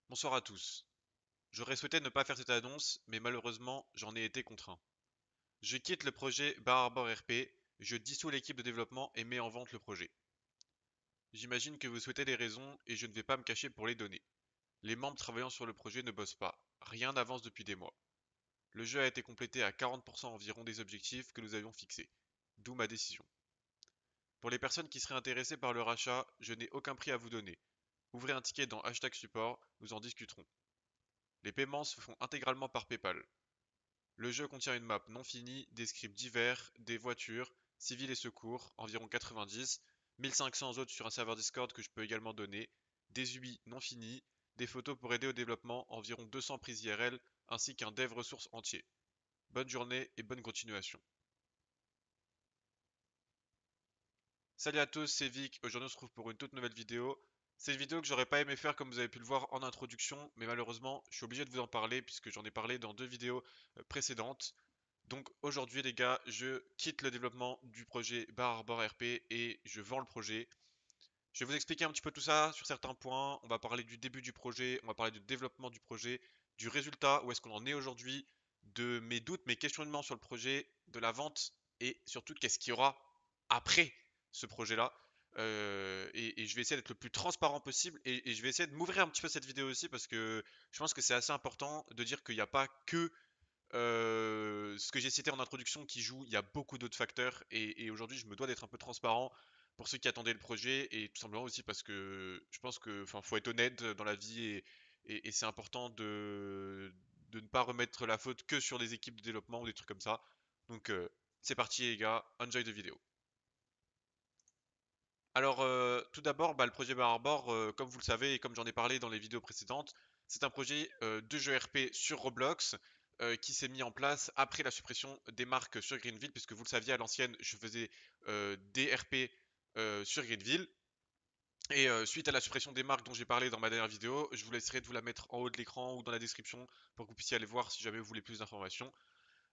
Bonsoir à tous. J'aurais souhaité ne pas faire cette annonce, mais malheureusement, j'en ai été contraint. Je quitte le projet Bar Harbor RP, je dissous l'équipe de développement et mets en vente le projet. J'imagine que vous souhaitez les raisons et je ne vais pas me cacher pour les donner. Les membres travaillant sur le projet ne bossent pas, rien n'avance depuis des mois. Le jeu a été complété à 40% environ des objectifs que nous avions fixés, d'où ma décision. Pour les personnes qui seraient intéressées par le rachat, je n'ai aucun prix à vous donner. Ouvrez un ticket dans hashtag support, nous en discuterons. Les paiements se font intégralement par PayPal. Le jeu contient une map non finie, des scripts divers, des voitures, civils et secours, environ 90, 1500 autres sur un serveur Discord que je peux également donner, des UI non finis, des photos pour aider au développement, environ 200 prises IRL, ainsi qu'un dev ressources entier. Bonne journée et bonne continuation. Salut à tous, c'est Vic, aujourd'hui on se retrouve pour une toute nouvelle vidéo. C'est une vidéo que j'aurais pas aimé faire comme vous avez pu le voir en introduction, mais malheureusement je suis obligé de vous en parler puisque j'en ai parlé dans deux vidéos précédentes. Donc aujourd'hui les gars, je quitte le développement du projet Bar Harbor RP et je vends le projet. Je vais vous expliquer un petit peu tout ça sur certains points. On va parler du début du projet, on va parler du développement du projet, du résultat, où est-ce qu'on en est aujourd'hui, de mes doutes, mes questionnements sur le projet, de la vente et surtout qu'est-ce qu'il y aura après ce projet-là. Et je vais essayer d'être le plus transparent possible et je vais essayer de m'ouvrir un petit peu cette vidéo aussi parce que je pense que c'est assez important de dire qu'il n'y a pas que ce que j'ai cité en introduction qui joue, il y a beaucoup d'autres facteurs et aujourd'hui je me dois d'être un peu transparent pour ceux qui attendaient le projet et tout simplement aussi parce que je pense que enfin faut être honnête dans la vie et c'est important de ne pas remettre la faute que sur des équipes de développement ou des trucs comme ça. Donc c'est parti les gars, enjoy the vidéo. Alors tout d'abord le projet Bar Harbor, comme vous le savez et comme j'en ai parlé dans les vidéos précédentes, c'est un projet de jeu RP sur Roblox qui s'est mis en place après la suppression des marques sur Greenville, puisque vous le saviez à l'ancienne, je faisais des RP sur Greenville. Et suite à la suppression des marques dont j'ai parlé dans ma dernière vidéo, je vous laisserai de vous la mettre en haut de l'écran ou dans la description pour que vous puissiez aller voir si jamais vous voulez plus d'informations.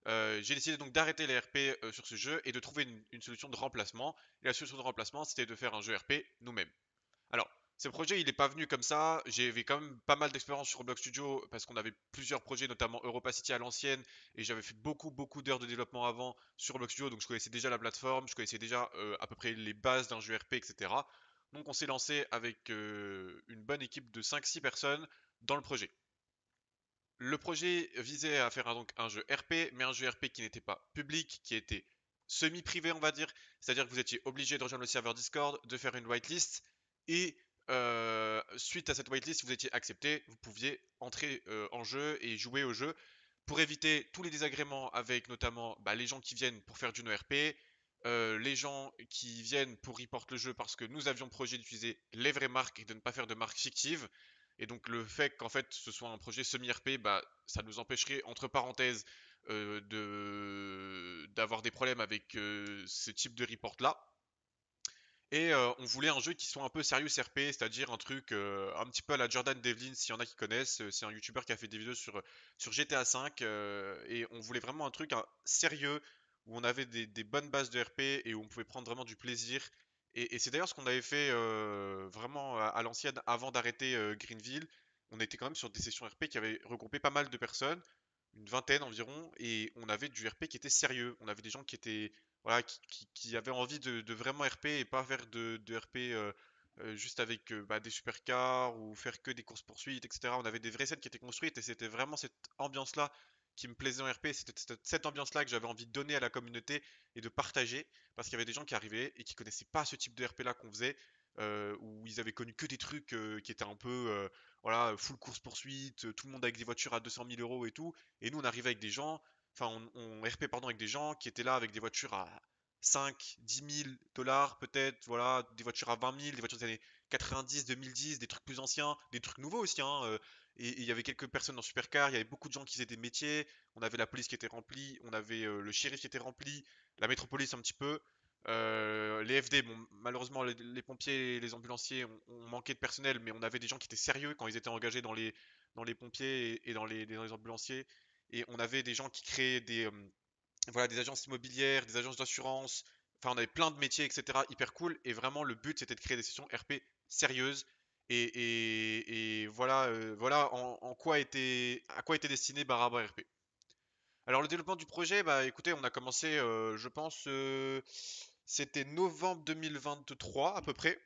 J'ai décidé donc d'arrêter les RP sur ce jeu et de trouver une solution de remplacement. Et la solution de remplacement, c'était de faire un jeu RP nous-mêmes. Alors, ce projet, il n'est pas venu comme ça. J'avais quand même pas mal d'expérience sur Roblox Studio parce qu'on avait plusieurs projets, notamment Europa City à l'ancienne, et j'avais fait beaucoup d'heures de développement avant sur Roblox Studio, donc je connaissais déjà la plateforme, je connaissais déjà à peu près les bases d'un jeu RP, etc. Donc on s'est lancé avec une bonne équipe de 5-6 personnes dans le projet. Le projet visait à faire donc un jeu RP, mais un jeu RP qui n'était pas public, qui était semi-privé, on va dire. C'est-à-dire que vous étiez obligé de rejoindre le serveur Discord, de faire une whitelist, et suite à cette whitelist, si vous étiez accepté, vous pouviez entrer en jeu et jouer au jeu pour éviter tous les désagréments avec notamment les gens qui viennent pour faire du no RP, les gens qui viennent pour report le jeu parce que nous avions projet d'utiliser les vraies marques et de ne pas faire de marques fictives. Et donc le fait qu'en fait ce soit un projet semi-RP, ça nous empêcherait, entre parenthèses, d'avoir des problèmes avec ce type de report là. Et on voulait un jeu qui soit un peu sérieux RP, c'est-à-dire un truc un petit peu à la Jordan Devlin, s'il y en a qui connaissent. C'est un YouTuber qui a fait des vidéos sur GTA V. Et on voulait vraiment un truc sérieux, où on avait des bonnes bases de RP et où on pouvait prendre vraiment du plaisir. Et c'est d'ailleurs ce qu'on avait fait vraiment à l'ancienne avant d'arrêter Greenville. On était quand même sur des sessions RP qui avaient regroupé pas mal de personnes, une vingtaine environ, et on avait du RP qui était sérieux. On avait des gens qui étaient voilà, qui avaient envie de vraiment RP et pas faire de RP juste avec des supercars ou faire que des courses-poursuites, etc. On avait des vraies scènes qui étaient construites et c'était vraiment cette ambiance-là qui me plaisait en RP. C'était cette ambiance-là que j'avais envie de donner à la communauté et de partager parce qu'il y avait des gens qui arrivaient et qui connaissaient pas ce type de RP-là qu'on faisait. Où ils avaient connu que des trucs qui étaient un peu voilà, full course-poursuite, tout le monde avec des voitures à 200 000 euros et tout. Et nous, on arrivait avec des gens, enfin, on RP pardon, avec des gens qui étaient là avec des voitures à 5, 10 000 dollars peut-être, voilà, des voitures à 20 000, des voitures des années 90, 2010, des trucs plus anciens, des trucs nouveaux aussi, hein. Et il y avait quelques personnes en supercar, il y avait beaucoup de gens qui faisaient des métiers, on avait la police qui était remplie, on avait le shérif qui était rempli, la métropolis un petit peu. Les FD, bon, malheureusement, les pompiers et les ambulanciers ont manqué de personnel, mais on avait des gens qui étaient sérieux quand ils étaient engagés dans les pompiers et dans les ambulanciers. Et on avait des gens qui créaient voilà, des agences immobilières, des agences d'assurance. Enfin, on avait plein de métiers, etc. Hyper cool. Et vraiment, le but, c'était de créer des sessions RP sérieuses Et voilà, voilà à quoi était destiné Barbara RP. Alors le développement du projet, bah écoutez, on a commencé, je pense, c'était novembre 2023 à peu près,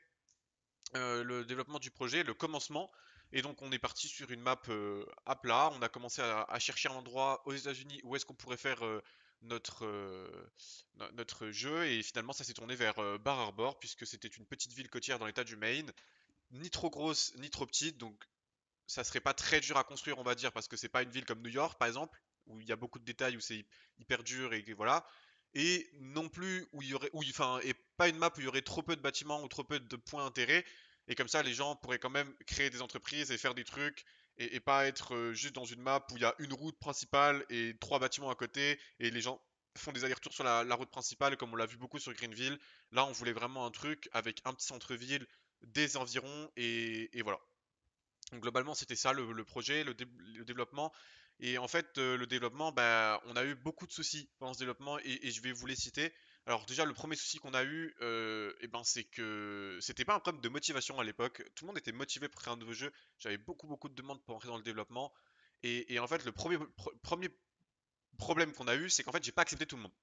le développement du projet, le commencement. Et donc on est parti sur une map à plat. On a commencé à chercher un endroit aux États-Unis où est-ce qu'on pourrait faire notre, notre jeu. Et finalement ça s'est tourné vers Bar Harbor puisque c'était une petite ville côtière dans l'état du Maine, ni trop grosse ni trop petite. Donc ça serait pas très dur à construire, on va dire, parce que c'est pas une ville comme New York, par exemple, où il y a beaucoup de détails, où c'est hyper dur et voilà. Et non plus où il y aurait, où, enfin, et pas une map où il y aurait trop peu de bâtiments ou trop peu de points d'intérêt. Et comme ça, les gens pourraient quand même créer des entreprises et faire des trucs et pas être juste dans une map où il y a une route principale et trois bâtiments à côté et les gens font des allers-retours sur la route principale comme on l'a vu beaucoup sur Greenville. Là, on voulait vraiment un truc avec un petit centre-ville, des environs et voilà. Donc globalement, c'était ça le projet, le développement. Et en fait, le développement, bah, on a eu beaucoup de soucis pendant ce développement et je vais vous les citer. Alors déjà, le premier souci qu'on a eu, eh ben, c'est que c'était pas un problème de motivation à l'époque. Tout le monde était motivé pour créer un nouveau jeu. J'avais beaucoup de demandes pour entrer dans le développement. Et en fait, le premier problème qu'on a eu, c'est qu'en fait, j'ai pas accepté tout le monde.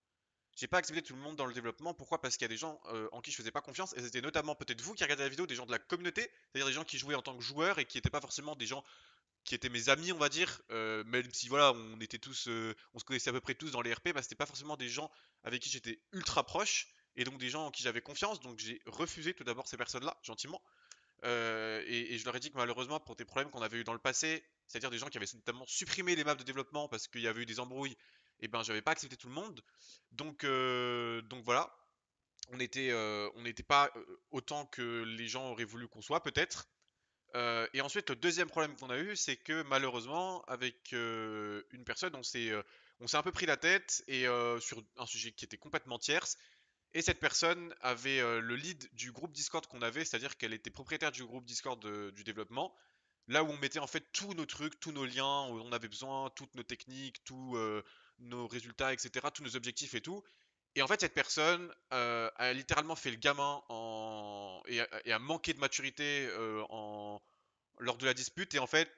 J'ai pas accepté tout le monde dans le développement. Pourquoi? Parce qu'il y a des gens en qui je faisais pas confiance. Et c'était notamment peut-être vous qui regardez la vidéo, des gens de la communauté, c'est-à-dire des gens qui jouaient en tant que joueurs et qui n'étaient pas forcément des gens qui étaient mes amis, on va dire. Même si voilà, on était tous, on se connaissait à peu près tous dans les RP, bah, c'était pas forcément des gens avec qui j'étais ultra proche. Et donc des gens en qui j'avais confiance. Donc j'ai refusé tout d'abord ces personnes-là, gentiment. Et je leur ai dit que malheureusement, pour des problèmes qu'on avait eu dans le passé, c'est-à-dire des gens qui avaient notamment supprimé les maps de développement parce qu'il y avait eu des embrouilles, et ben j'avais pas accepté tout le monde. Donc voilà, on n'était pas autant que les gens auraient voulu qu'on soit peut-être. Et ensuite, le deuxième problème qu'on a eu, c'est que malheureusement, avec une personne, on s'est un peu pris la tête et sur un sujet qui était complètement tierce. Et cette personne avait le lead du groupe Discord qu'on avait, c'est-à-dire qu'elle était propriétaire du groupe Discord du développement, là où on mettait en fait tous nos trucs, tous nos liens, où on avait besoin, toutes nos techniques, tous nos résultats, etc., tous nos objectifs et tout. Et en fait, cette personne a littéralement fait le gamin et a manqué de maturité lors de la dispute et en fait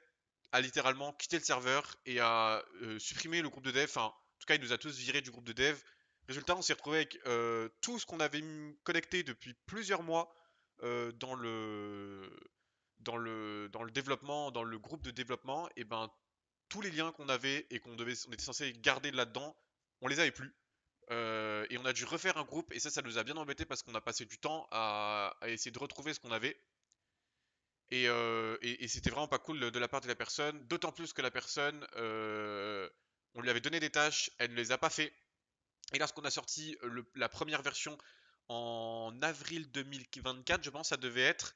a littéralement quitté le serveur et a supprimé le groupe de dev. Enfin, en tout cas, il nous a tous virés du groupe de dev. Résultat, on s'est retrouvé avec tout ce qu'on avait connecté depuis plusieurs mois dans dans le développement, dans le groupe de développement. Et ben, tous les liens qu'on avait et on était censé garder là-dedans, on les avait plus. Et on a dû refaire un groupe et ça nous a bien embêté parce qu'on a passé du temps à essayer de retrouver ce qu'on avait. Et c'était vraiment pas cool de la part de la personne, d'autant plus que la personne, on lui avait donné des tâches, elle ne les a pas fait. Et lorsqu'on a sorti la première version en avril 2024, je pense, ça devait être,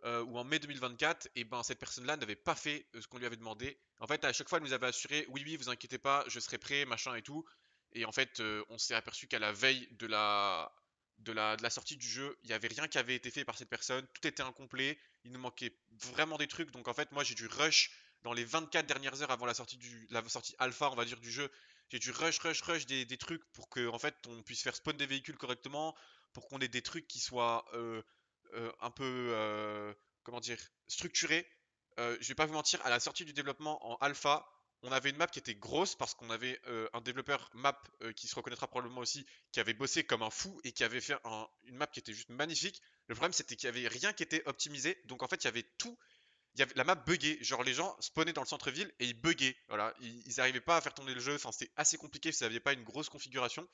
ou en mai 2024, et ben cette personne-là n'avait pas fait ce qu'on lui avait demandé. En fait, à chaque fois, elle nous avait assuré, oui, oui, vous inquiétez pas, je serai prêt, machin et tout. Et en fait, on s'est aperçu qu'à la veille de la sortie du jeu, il n'y avait rien qui avait été fait par cette personne, tout était incomplet, il nous manquait vraiment des trucs. Donc en fait, moi, j'ai dû rush dans les 24 dernières heures avant la sortie alpha, on va dire, du jeu. J'ai dû rush des trucs pour que en fait on puisse faire spawn des véhicules correctement, pour qu'on ait des trucs qui soient un peu comment dire structurés. Je vais pas vous mentir, à la sortie du développement en alpha, on avait une map qui était grosse parce qu'on avait un développeur map qui se reconnaîtra probablement aussi, qui avait bossé comme un fou et qui avait fait une map qui était juste magnifique. Le problème c'était qu'il y avait rien qui était optimisé, donc en fait il y avait tout, la map buggait, genre les gens spawnaient dans le centre-ville et ils buggaient, voilà, ils arrivaient pas à faire tourner le jeu, enfin c'était assez compliqué, ça n'avait pas une grosse configuration.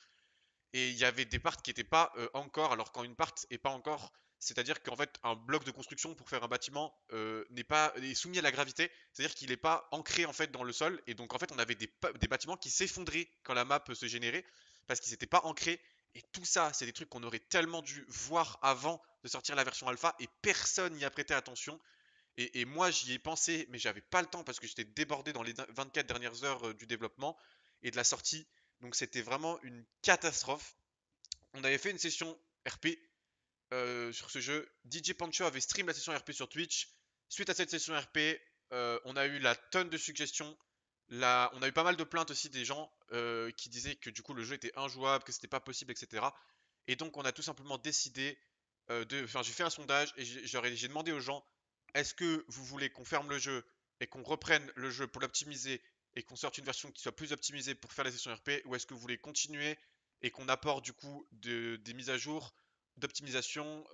Et il y avait des parts qui n'étaient pas encore, alors quand une part est pas encore, c'est-à-dire qu'en fait un bloc de construction pour faire un bâtiment n'est pas est soumis à la gravité, c'est-à-dire qu'il n'est pas ancré en fait dans le sol, et donc en fait on avait des bâtiments qui s'effondraient quand la map se générait parce qu'ils n'étaient pas ancrés. Et tout ça, c'est des trucs qu'on aurait tellement dû voir avant de sortir la version alpha et personne n'y a prêté attention. Et moi, j'y ai pensé, mais j'avais pas le temps parce que j'étais débordé dans les 24 dernières heures du développement et de la sortie. Donc c'était vraiment une catastrophe. On avait fait une session RP sur ce jeu. DJ Pancho avait stream la session RP sur Twitch. Suite à cette session RP, on a eu la tonne de suggestions. Là, on a eu pas mal de plaintes aussi des gens qui disaient que du coup le jeu était injouable, que c'était pas possible, etc. Et donc on a tout simplement décidé enfin j'ai fait un sondage et j'ai demandé aux gens est-ce que vous voulez qu'on ferme le jeu et qu'on reprenne le jeu pour l'optimiser et qu'on sorte une version qui soit plus optimisée pour faire les sessions RP, ou est-ce que vous voulez continuer et qu'on apporte du coup des mises à jour d'optimisation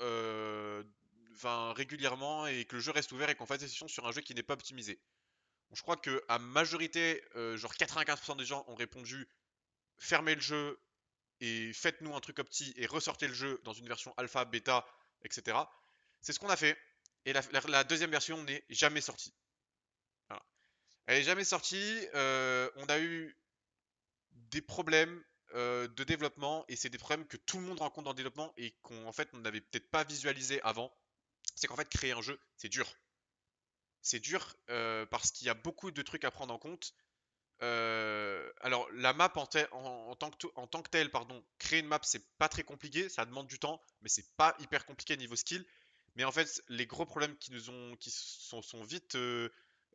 enfin, régulièrement et que le jeu reste ouvert et qu'on fasse des sessions sur un jeu qui n'est pas optimisé. Bon, je crois que à majorité, genre 95% des gens ont répondu fermez le jeu et faites-nous un truc opti et ressortez le jeu dans une version alpha, bêta, etc. C'est ce qu'on a fait. Et la deuxième version n'est jamais sortie. Voilà. Elle est jamais sortie. On a eu des problèmes de développement et c'est des problèmes que tout le monde rencontre dans le développement et qu'on en fait on n'avait peut-être pas visualisé avant. C'est qu'en fait créer un jeu c'est dur. C'est dur parce qu'il y a beaucoup de trucs à prendre en compte. Alors la map en tant que telle, pardon, créer une map c'est pas très compliqué, ça demande du temps, mais c'est pas hyper compliqué niveau skill. Mais en fait, les gros problèmes qui sont vite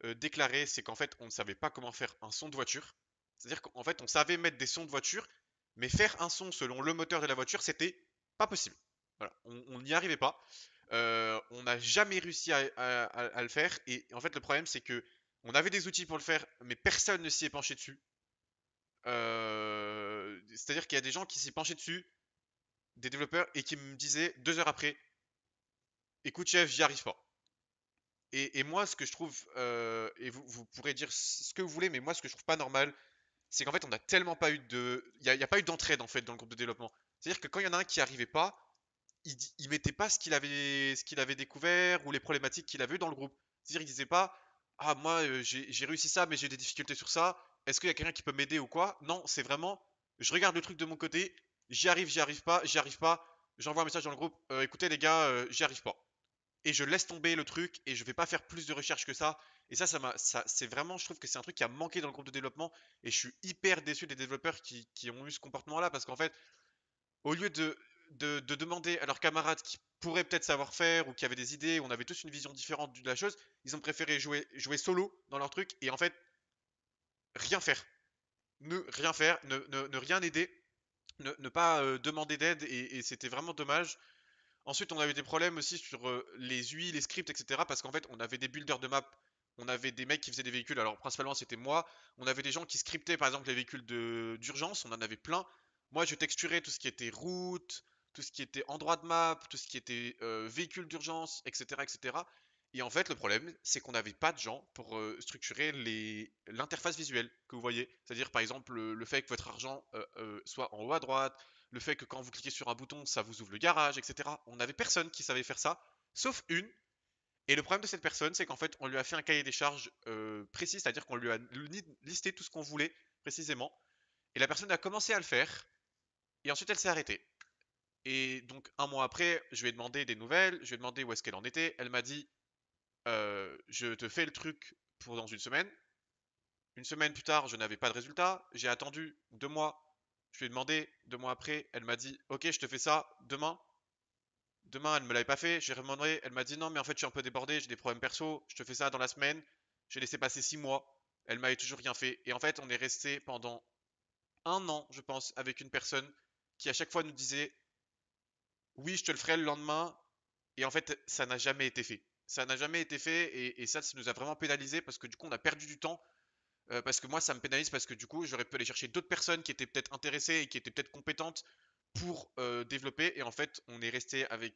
déclarés, c'est qu'en fait, on ne savait pas comment faire un son de voiture. C'est-à-dire qu'en fait, on savait mettre des sons de voiture, mais faire un son selon le moteur de la voiture, c'était pas possible. Voilà, on n'y arrivait pas. On n'a jamais réussi à le faire. Et en fait, le problème, c'est que on avait des outils pour le faire, mais personne ne s'y est penché dessus. C'est-à-dire qu'il y a des gens qui s'y penchaient dessus, des développeurs, et qui me disaient 2 heures après, écoute chef, j'y arrive pas. Et moi, ce que je trouve, et vous pourrez dire ce que vous voulez, mais moi, ce que je trouve pas normal, c'est qu'en fait, on a tellement pas eu de, y a pas eu d'entraide en fait dans le groupe de développement. C'est-à-dire que quand il y en a un qui arrivait pas, il mettait pas ce qu'il avait découvert ou les problématiques qu'il avait eu dans le groupe. C'est-à-dire, il disait pas, ah moi, j'ai réussi ça, mais j'ai des difficultés sur ça. Est-ce qu'il y a quelqu'un qui peut m'aider ou quoi? Non, c'est vraiment, je regarde le truc de mon côté, j'y arrive pas, j'y arrive pas. J'envoie un message dans le groupe, écoutez les gars, j'y arrive pas et je laisse tomber le truc et je vais pas faire plus de recherches que ça. Et c'est vraiment, je trouve que c'est un truc qui a manqué dans le groupe de développement et je suis hyper déçu des développeurs qui ont eu ce comportement-là parce qu'en fait, au lieu de demander à leurs camarades qui pourraient peut-être savoir faire ou qui avaient des idées, on avait tous une vision différente de la chose, ils ont préféré jouer solo dans leur truc et en fait, rien faire. Ne rien faire, ne rien aider, ne pas demander d'aide et c'était vraiment dommage. Ensuite, on avait des problèmes aussi sur les UI, les scripts, etc. Parce qu'en fait, on avait des builders de map, on avait des mecs qui faisaient des véhicules. Alors, principalement, c'était moi. On avait des gens qui scriptaient, par exemple, les véhicules d'urgence. On en avait plein. Moi, je texturais tout ce qui était route, tout ce qui était endroit de map, tout ce qui était véhicule d'urgence, etc., etc. Et en fait, le problème, c'est qu'on n'avait pas de gens pour structurer l'interface visuelle que vous voyez. C'est-à-dire, par exemple, le fait que votre argent soit en haut à droite, le fait que quand vous cliquez sur un bouton, ça vous ouvre le garage, etc. On n'avait personne qui savait faire ça, sauf une. Et le problème de cette personne, c'est qu'en fait, on lui a fait un cahier des charges précis, c'est-à-dire qu'on lui a listé tout ce qu'on voulait précisément. Et la personne a commencé à le faire, et ensuite elle s'est arrêtée. Et donc, un mois après, je lui ai demandé des nouvelles, je lui ai demandé où est-ce qu'elle en était. Elle m'a dit, je te fais le truc pour dans une semaine. Une semaine plus tard, je n'avais pas de résultat. J'ai attendu 2 mois. Je lui ai demandé 2 mois après. Elle m'a dit, ok, je te fais ça demain. Demain, elle me l'avait pas fait, j'ai demandé, elle m'a dit non, mais en fait, je suis un peu débordé, j'ai des problèmes perso, je te fais ça dans la semaine. J'ai laissé passer 6 mois, elle m'avait toujours rien fait. Et en fait, on est resté pendant un an, je pense, avec une personne qui à chaque fois nous disait oui, je te le ferai le lendemain. Et en fait, ça n'a jamais été fait. Ça n'a jamais été fait et ça nous a vraiment pénalisé parce que du coup, on a perdu du temps. Parce que moi, ça me pénalise parce que du coup, j'aurais pu aller chercher d'autres personnes qui étaient peut-être intéressées et qui étaient peut-être compétentes pour développer. Et en fait, on est resté avec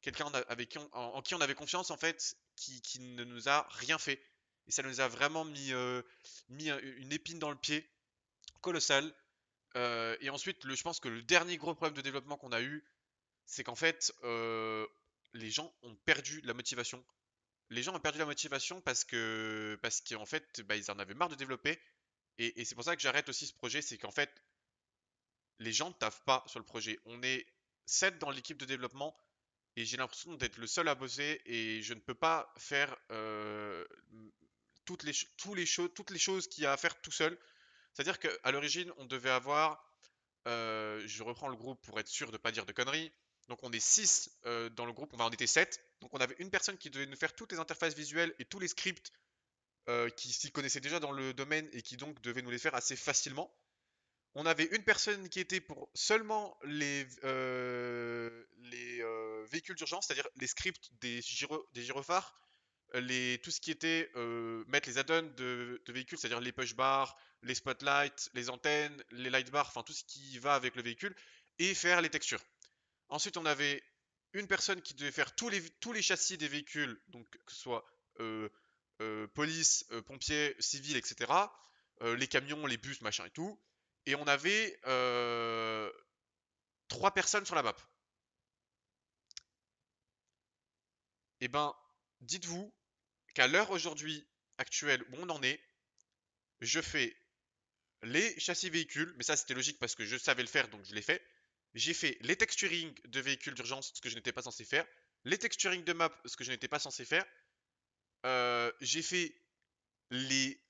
quelqu'un avec en qui on avait confiance, en fait, qui ne nous a rien fait. Et ça nous a vraiment mis une épine dans le pied colossale. Et ensuite, je pense que le dernier gros problème de développement qu'on a eu, c'est qu'en fait, les gens ont perdu la motivation. Les gens ont perdu la motivation parce qu'en fait, bah, ils en avaient marre de développer. Et c'est pour ça que j'arrête aussi ce projet, c'est qu'en fait, les gens ne taffent pas sur le projet. On est 7 dans l'équipe de développement et j'ai l'impression d'être le seul à bosser et je ne peux pas faire toutes les choses qu'il y a à faire tout seul. C'est-à-dire qu'à l'origine, on devait avoir, je reprends le groupe pour être sûr de ne pas dire de conneries. Donc on est 6 dans le groupe, on était 7. Donc on avait une personne qui devait nous faire toutes les interfaces visuelles et tous les scripts qui s'y connaissaient déjà dans le domaine et qui donc devait nous les faire assez facilement. On avait une personne qui était pour seulement les véhicules d'urgence, c'est-à-dire les scripts des gyrophares, tout ce qui était mettre les add-ons de véhicules, c'est-à-dire les push bars, les spotlights, les antennes, les light bars, enfin tout ce qui va avec le véhicule, et faire les textures. Ensuite, on avait une personne qui devait faire tous les châssis des véhicules, donc que ce soit euh, police, pompiers, civils, etc. Les camions, les bus, machin et tout. Et on avait trois personnes sur la map. Et ben, dites-vous qu'à l'heure aujourd'hui actuelle où on en est, je fais les châssis véhicules, mais ça c'était logique parce que je savais le faire donc je l'ai fait. J'ai fait les texturing de véhicules d'urgence, ce que je n'étais pas censé faire. Les texturing de map, ce que je n'étais pas censé faire. J'ai fait les,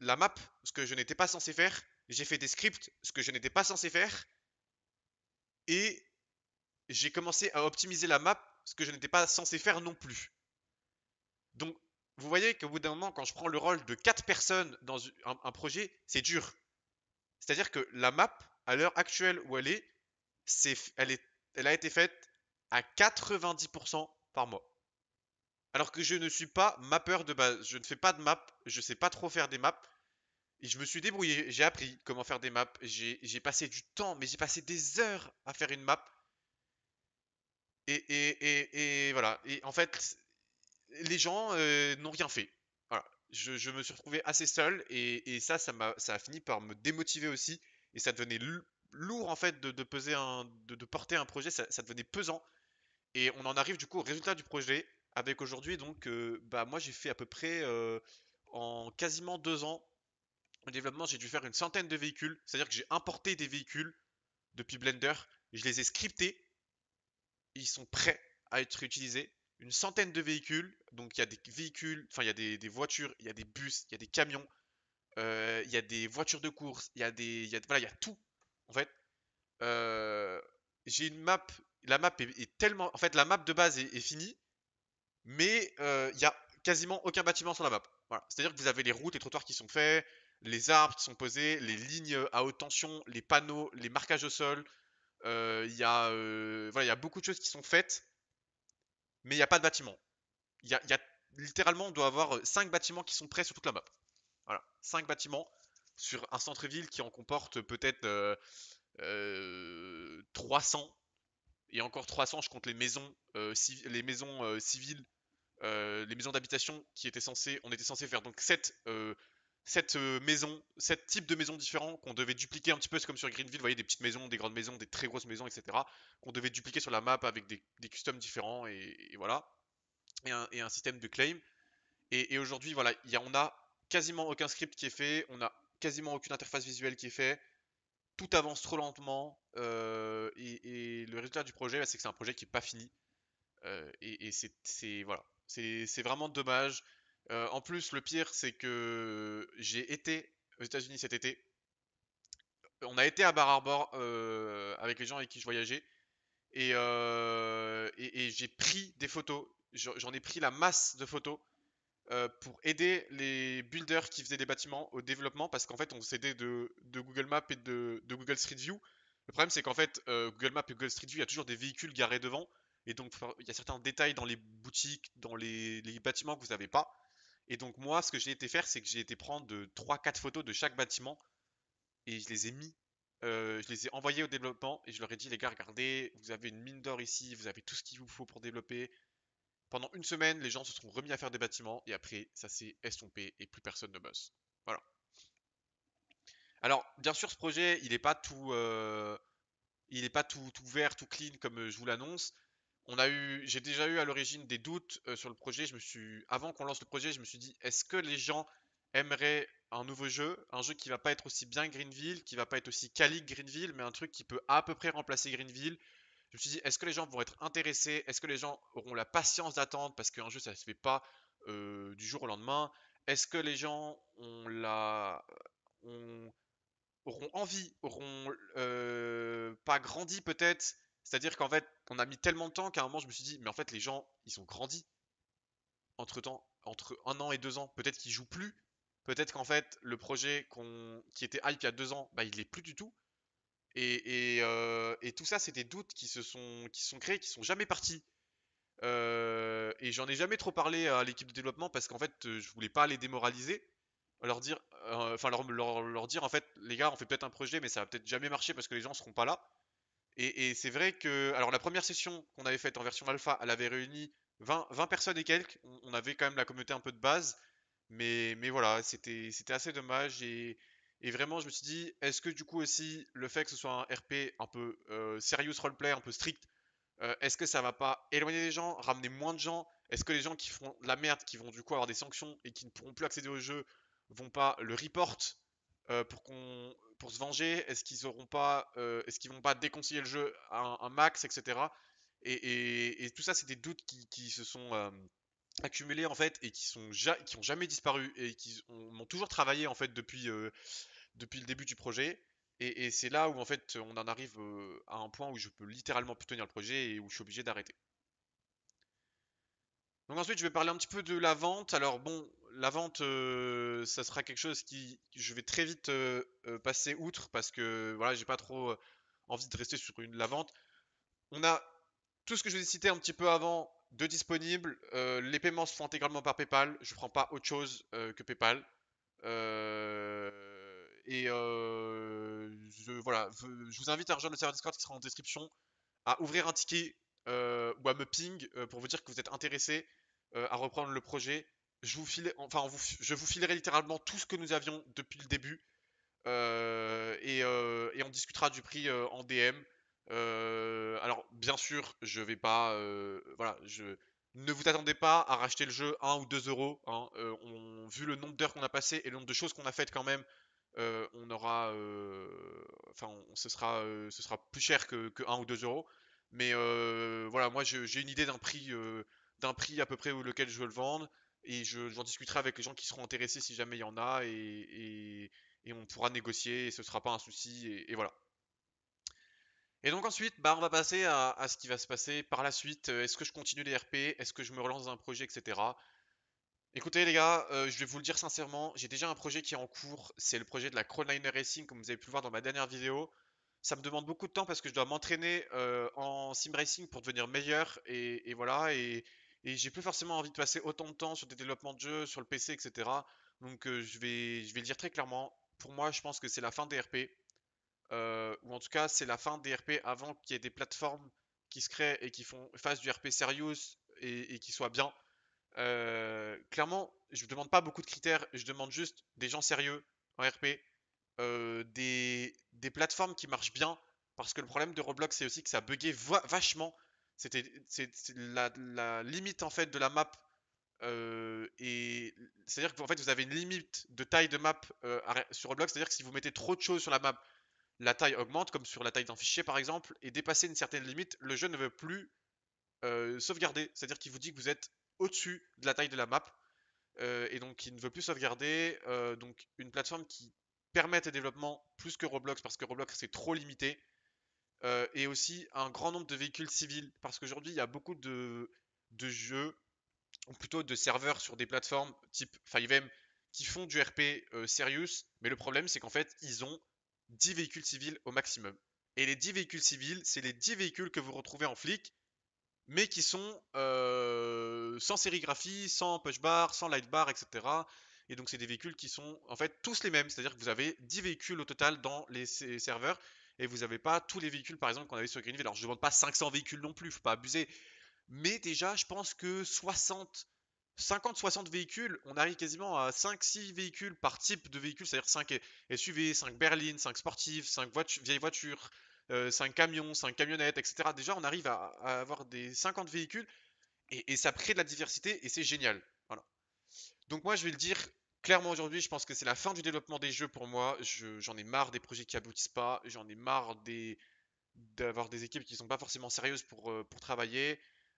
la map, ce que je n'étais pas censé faire. J'ai fait des scripts, ce que je n'étais pas censé faire. Et j'ai commencé à optimiser la map, ce que je n'étais pas censé faire non plus. Donc, vous voyez qu'au bout d'un moment, quand je prends le rôle de 4 personnes dans un projet, c'est dur. C'est-à-dire que la map, à l'heure actuelle où elle est, elle est, elle a été faite à 90% par moi. Alors que je ne suis pas mappeur de base. Je ne fais pas de map, je sais pas trop faire des maps. Et je me suis débrouillé, j'ai appris comment faire des maps. J'ai passé du temps, mais j'ai passé des heures à faire une map. Et voilà. Et en fait, les gens n'ont rien fait. Voilà. Je me suis retrouvé assez seul et ça a fini par me démotiver aussi. Et ça devenait lourd en fait de peser de porter un projet, ça devenait pesant. Et on en arrive du coup au résultat du projet avec aujourd'hui. Donc, bah, moi j'ai fait à peu près en quasiment 2 ans de développement, j'ai dû faire une centaine de véhicules. C'est-à-dire que j'ai importé des véhicules depuis Blender, je les ai scriptés, ils sont prêts à être utilisés. Une centaine de véhicules, donc il y a des véhicules, enfin il y a des voitures, il y a des bus, il y a des camions, il y a des voitures de course, voilà, il y a tout en fait. Euh, j'ai une map, la map est tellement, en fait la map de base est finie, mais il y a quasiment aucun bâtiment sur la map. Voilà. C'est-à-dire que vous avez les routes et trottoirs qui sont faits, les arbres qui sont posés, les lignes à haute tension, les panneaux, les marquages au sol. Voilà, il y a beaucoup de choses qui sont faites, mais il n'y a pas de bâtiment. Littéralement, on doit avoir 5 bâtiments qui sont prêts sur toute la map. Voilà, 5 bâtiments sur un centre-ville qui en comporte peut-être 300. Et encore 300, je compte les maisons civiles, les maisons d'habitation on était censé faire donc 7 maisons, 7 types de maisons différents qu'on devait dupliquer un petit peu comme sur Greenville, vous voyez, des petites maisons, des grandes maisons, des très grosses maisons, etc. Qu'on devait dupliquer sur la map avec des customs différents et voilà. Et un système de claim. Et aujourd'hui, voilà, on a quasiment aucun script qui est fait, on a quasiment aucune interface visuelle qui est fait, tout avance trop lentement, et le résultat du projet, bah, c'est que c'est un projet qui n'est pas fini. Et voilà, c'est vraiment dommage. En plus, le pire, c'est que j'ai été aux États-Unis cet été. On a été à Bar Harbor avec les gens avec qui je voyageais et j'ai pris des photos. J'en ai pris la masse de photos pour aider les builders qui faisaient des bâtiments au développement parce qu'en fait on s'aidait de Google Maps et de Google Street View. Le problème c'est qu'en fait Google Maps et Google Street View il y a toujours des véhicules garés devant et donc il y a certains détails dans les boutiques, dans les bâtiments que vous n'avez pas. Et donc moi ce que j'ai été faire c'est que j'ai été prendre de 3-4 photos de chaque bâtiment et je les ai mis, je les ai envoyés au développement et je leur ai dit les gars regardez, vous avez une mine d'or ici, vous avez tout ce qu'il vous faut pour développer. Pendant une semaine, les gens se sont remis à faire des bâtiments et après, ça s'est estompé et plus personne ne bosse. Voilà. Alors, bien sûr, ce projet, il est pas tout vert, tout clean comme je vous l'annonce. J'ai déjà eu à l'origine des doutes sur le projet. Avant qu'on lance le projet, je me suis dit, est-ce que les gens aimeraient un jeu qui va pas être aussi bien Greenville, qui va pas être aussi quali que Greenville, mais un truc qui peut à peu près remplacer Greenville. Je me suis dit, est-ce que les gens vont être intéressés? Est-ce que les gens auront la patience d'attendre? Parce qu'un jeu, ça se fait pas du jour au lendemain. Est-ce que les gens ont- auront envie, auront pas grandi peut-être? C'est-à-dire qu'en fait, on a mis tellement de temps qu'à un moment, je me suis dit, mais en fait, les gens, ils ont grandi entre-temps, entre 1 an et 2 ans. Peut-être qu'ils jouent plus. Peut-être qu'en fait, le projet qui était hype il y a 2 ans, bah, il l'est plus du tout. Et tout ça, c'est des doutes qui sont créés, qui sont jamais partis. Et j'en ai jamais trop parlé à l'équipe de développement parce qu'en fait, je voulais pas les démoraliser, leur dire, enfin leur dire en fait, les gars, on fait peut-être un projet, mais ça va peut-être jamais marcher parce que les gens seront pas là. Et c'est vrai que, alors la première session qu'on avait faite en version alpha, elle avait réuni 20 personnes et quelques. On avait quand même la communauté un peu de base, mais voilà, c'était assez dommage. Et vraiment, je me suis dit, est-ce que du coup aussi, le fait que ce soit un RP un peu serious roleplay, un peu strict, est-ce que ça va pas éloigner les gens, ramener moins de gens? Est-ce que les gens qui font de la merde, qui vont du coup avoir des sanctions et qui ne pourront plus accéder au jeu, vont pas le report pour se venger? Est-ce qu'ils vont pas déconseiller le jeu à un max, etc. Et tout ça, c'est des doutes qui se sont accumulés en fait et qui ont jamais disparu et m'ont toujours travaillé en fait depuis le début du projet. Et c'est là où en fait on en arrive à un point où je peux littéralement plus tenir le projet et où je suis obligé d'arrêter. Donc ensuite je vais parler un petit peu de la vente. Alors bon, la vente ça sera quelque chose qui je vais très vite passer outre parce que voilà, j'ai pas trop envie de rester sur la vente. On a tout ce que je vous ai cité un petit peu avant de disponible. Les paiements se font intégralement par PayPal. Je prends pas autre chose que PayPal. Voilà, je vous invite à rejoindre le serveur Discord qui sera en description, à ouvrir un ticket ou à me ping pour vous dire que vous êtes intéressé à reprendre le projet. Je vous filerai littéralement tout ce que nous avions depuis le début et on discutera du prix en DM. Alors, bien sûr, je vais pas. Voilà, ne vous attendez pas à racheter le jeu 1 ou 2 euros, hein. Vu le nombre d'heures qu'on a passé et le nombre de choses qu'on a faites quand même, on aura. Enfin, ce sera plus cher que 1 ou 2 euros. Mais voilà, moi j'ai une idée d'un prix à peu près lequel je veux le vendre. Et j'en discuterai avec les gens qui seront intéressés si jamais il y en a. Et on pourra négocier et ce sera pas un souci et voilà. Et donc ensuite, bah, on va passer à ce qui va se passer par la suite. Est-ce que je continue les RP? Est-ce que je me relance dans un projet, etc. Écoutez les gars, je vais vous le dire sincèrement, j'ai déjà un projet qui est en cours, c'est le projet de la Chroneliner Racing comme vous avez pu le voir dans ma dernière vidéo. Ça me demande beaucoup de temps parce que je dois m'entraîner en sim racing pour devenir meilleur et voilà et j'ai plus forcément envie de passer autant de temps sur des développements de jeux, sur le PC, etc. Donc je vais le dire très clairement, pour moi je pense que c'est la fin des RP. Ou en tout cas c'est la fin des RP avant qu'il y ait des plateformes qui se créent et qui fassent du RP serious et qui soient bien. Clairement, je ne demande pas beaucoup de critères, je demande juste des gens sérieux en RP, des plateformes qui marchent bien, parce que le problème de Roblox c'est aussi que ça buguait vachement. C'est la limite en fait de la map, et c'est-à-dire qu'en fait vous avez une limite de taille de map sur Roblox, c'est-à-dire que si vous mettez trop de choses sur la map, la taille augmente, comme sur la taille d'un fichier par exemple, et dépasser une certaine limite, le jeu ne veut plus sauvegarder, c'est-à-dire qu'il vous dit que vous êtes au-dessus de la taille de la map, et donc il ne veut plus sauvegarder. Donc une plateforme qui permette le développement plus que Roblox, parce que Roblox c'est trop limité, et aussi un grand nombre de véhicules civils, parce qu'aujourd'hui il y a beaucoup de jeux, ou plutôt de serveurs sur des plateformes type 5M qui font du RP serious, mais le problème c'est qu'en fait ils ont 10 véhicules civils au maximum. Et les 10 véhicules civils, c'est les 10 véhicules que vous retrouvez en flic, mais qui sont sans sérigraphie, sans push bar, sans light bar, etc. Et donc c'est des véhicules qui sont en fait tous les mêmes, c'est-à-dire que vous avez 10 véhicules au total dans les serveurs, et vous n'avez pas tous les véhicules par exemple qu'on avait sur Greenville. Alors je ne demande pas 500 véhicules non plus, faut pas abuser, mais déjà je pense que 50-60 véhicules, on arrive quasiment à 5-6 véhicules par type de véhicule, c'est-à-dire 5 SUV, 5 berlines, 5 sportives, 5 vieilles voitures, 5 camions, 5 camionnettes, etc. Déjà, on arrive à avoir des 50 véhicules et ça crée de la diversité et c'est génial. Voilà. Donc moi, je vais le dire clairement aujourd'hui, je pense que c'est la fin du développement des jeux pour moi. J'en ai marre des projets qui aboutissent pas, j'en ai marre d'avoir des équipes qui sont pas forcément sérieuses pour travailler.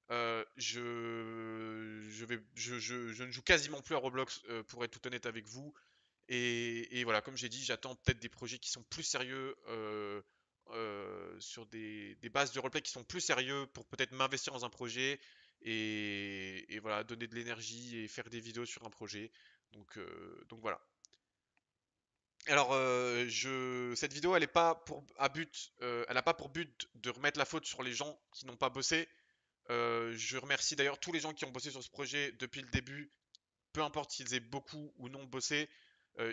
Je ne joue quasiment plus à Roblox pour être tout honnête avec vous. Et voilà, comme j'ai dit, j'attends peut-être des projets qui sont plus sérieux, sur des bases de roleplay qui sont plus sérieux pour peut-être m'investir dans un projet et voilà, donner de l'énergie et faire des vidéos sur un projet. Donc voilà. Alors, cette vidéo, elle est pas pour à but, elle n'a pas pour but de remettre la faute sur les gens qui n'ont pas bossé. Je remercie d'ailleurs tous les gens qui ont bossé sur ce projet depuis le début, peu importe s'ils aient beaucoup ou non bossé,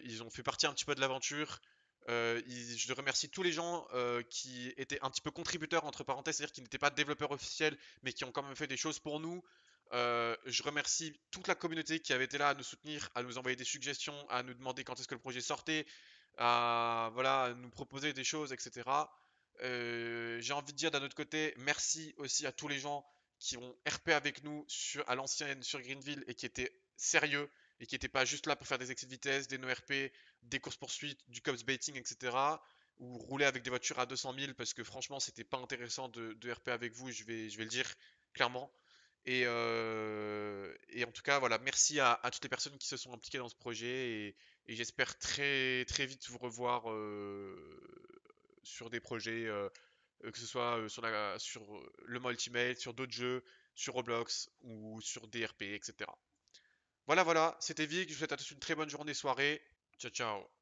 ils ont fait partie un petit peu de l'aventure. Je remercie tous les gens qui étaient un petit peu contributeurs, entre parenthèses, c'est-à-dire qui n'étaient pas développeurs officiels, mais qui ont quand même fait des choses pour nous. Je remercie toute la communauté qui avait été là à nous soutenir, à nous envoyer des suggestions, à nous demander quand est-ce que le projet sortait, à, voilà, à nous proposer des choses, etc. J'ai envie de dire d'un autre côté, merci aussi à tous les gens qui ont RP avec nous à l'ancienne sur Greenville et qui étaient sérieux et qui n'étaient pas juste là pour faire des excès de vitesse, des no RP, des courses poursuites, du cops baiting, etc. Ou rouler avec des voitures à 200 000 parce que franchement c'était pas intéressant de RP avec vous, je vais le dire clairement. Et en tout cas, voilà, merci à toutes les personnes qui se sont impliquées dans ce projet et j'espère très très vite vous revoir sur des projets, que ce soit sur le mode Ultimate, sur d'autres jeux, sur Roblox ou sur DRP, etc. Voilà, voilà, c'était Vic, je vous souhaite à tous une très bonne journée, soirée. Ciao, ciao.